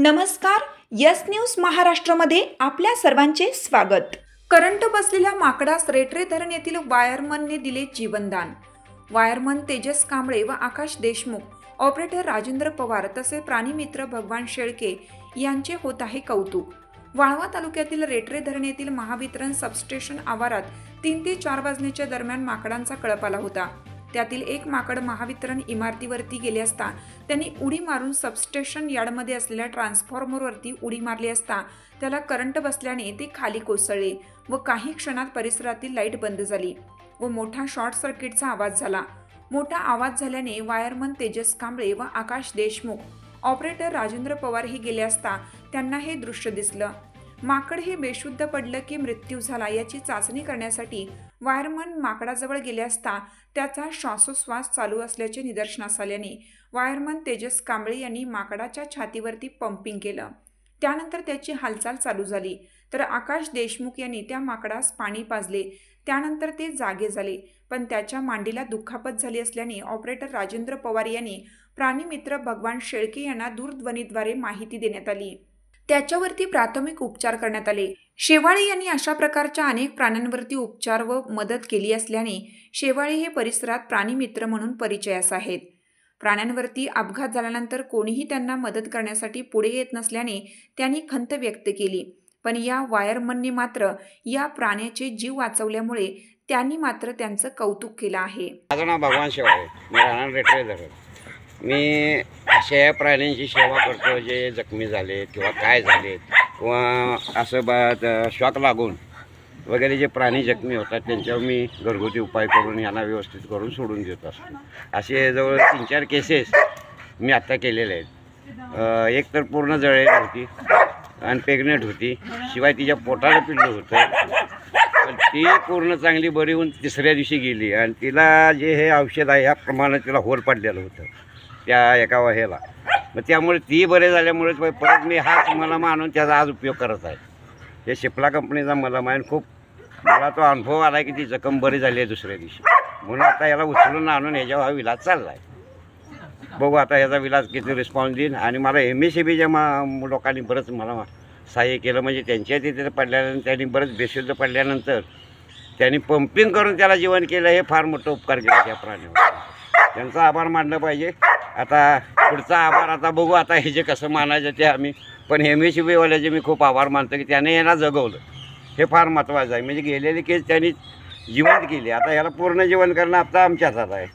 नमस्कार. Yes news महाराष्ट्रामध्ये आपल्या सर्वांचे स्वागत. करंट बसलेल्या माकडास रेटरे धरण येथील वायरमनने दिले जीवनदान. वायरमन तेजस कांबळे व आकाश देशमुख, ऑपरेटर राजेंद्र पवार तसे प्राणीमित्र भगवान शेळके यांचे होत आहे कौतुक. वाळवा तालुक्यातील रेटरे धरण येथील महावितरण सबस्टेशन आवारात 3 ते 4 वाजण्याच्या दरम्यान माकडांचा कळप आला होता. त्यातील एक माकड महावितरण इमारतीवरती गेले असता त्यांनी उडी मारून सबस्टेशन यार्डमध्ये असलेल्या ट्रान्सफॉर्मरवरती उडी मारली असता त्याला करंट बसल्याने ते खाली कोसळले व काही क्षणात परिसरातील लाईट बंद झाली व मोठा शॉर्ट सर्किटचा आवाज झाला. मोठा आवाज झाल्याने वायरमन तेजस कांबळे व आकाश देशमुख, ऑपरेटर राजेंद्र पवार हे गेले असता त्यांना हे दृश्य दिसलं. माकड हे बेशुद्ध पडलं की मृत्यू झाला याची चाचणी करण्यासाठी वायरमन माकडाजवळ गेले असता त्याचा श्वासोश्वास चालू असल्याचे निदर्शनास आल्याने वायरमन तेजस कांबळे यांनी माकडाच्या छातीवरती पंपिंग केलं. त्यानंतर त्याची हालचाल चालू झाली तर आकाश देशमुख यांनी त्या माकडास पाणी पाजले. त्यानंतर ते जागे झाले, पण त्याच्या मांडीला दुखापत झाली असल्याने ऑपरेटर राजेंद्र पवार यांनी प्राणीमित्र भगवान शेळके यांना दूरध्वनीद्वारे माहिती देण्यात आली. त्याच्यावरती प्राथमिक उपचार करण्यात आले. शेवाळे यांनी अशा प्रकारच्या अनेक प्राण्यांवरती उपचार व मदत केली असल्याने शेवाळे हे परिसरात प्राणीमित्र म्हणून परिचयास आहेत. प्राण्यांवरती अपघात झाल्यानंतर कोणीही त्यांना मदत करण्यासाठी पुढे येत नसल्याने त्यांनी खंत व्यक्त केली. पण या वायरमनने मात्र या प्राण्याचे जीव वाचवल्यामुळे त्यांनी मात्र त्यांचं कौतुक केलं आहे. माझं नाव भगवान शेवाळे, मी राहणार रेटरे धरण. मी अशा प्राण्यांची सेवा करतो जे जखमी झालेत किंवा काय झालेत किंवा असं शॉक लागून वगैरे जे प्राणी जखमी होतात त्यांच्यावर मी घरगुती उपाय करून यांना व्यवस्थित करून सोडून देत असतो. असे जवळ 3-4 केसेस मी आत्ता केलेले आहेत. एक तर पूर्ण जळलेली होती आणि प्रेग्नेंट होती, शिवाय तिच्या पोटाला पिल्लू होतं. पण ती पूर्ण चांगली बरी होऊन तिसऱ्या दिवशी गेली आणि तिला जे हे औषध आहे ह्या प्रमाणात तिला होल पडलेलं होतं त्या एका ह्याला. मग त्यामुळे ती बरे झाल्यामुळे परत मी हाच मलम आणून त्याचा आज उपयोग करत आहे. हे शिपला कंपनीचा मलम आहे. खूप मला तो अनुभव आला की ती जखम बरी झाली आहे दुसऱ्या दिवशी. म्हणून आता याला उचलून आणून ह्याच्यावर हा विलाज चालला आहे. बघू आता ह्याचा विलाज किती रिस्पॉन्स देईल. आणि मला MSCBच्या लोकांनी बरंच मला सहाय्य केलं. म्हणजे त्यांच्या तिथे पडल्यानंतर त्यांनी बरंच बेशुद्ध पडल्यानंतर त्यांनी पंपिंग करून त्याला जीवन केलं. हे फार मोठं उपकार केला त्या प्राण्यावर. त्यांचा आभार मानलं पाहिजे. आता पुढचा आभार आता बघू आता हे जे कसं मानायचं ते आम्ही. पण MSCBवाल्याचे मी खूप आभार मानतो की त्याने यांना जगवलं. हे फार महत्त्वाचं आहे. म्हणजे गेलेली केस त्यांनी जिवंत केली. आता याला पूर्ण जीवन करणं आता आमच्या हातात आहे.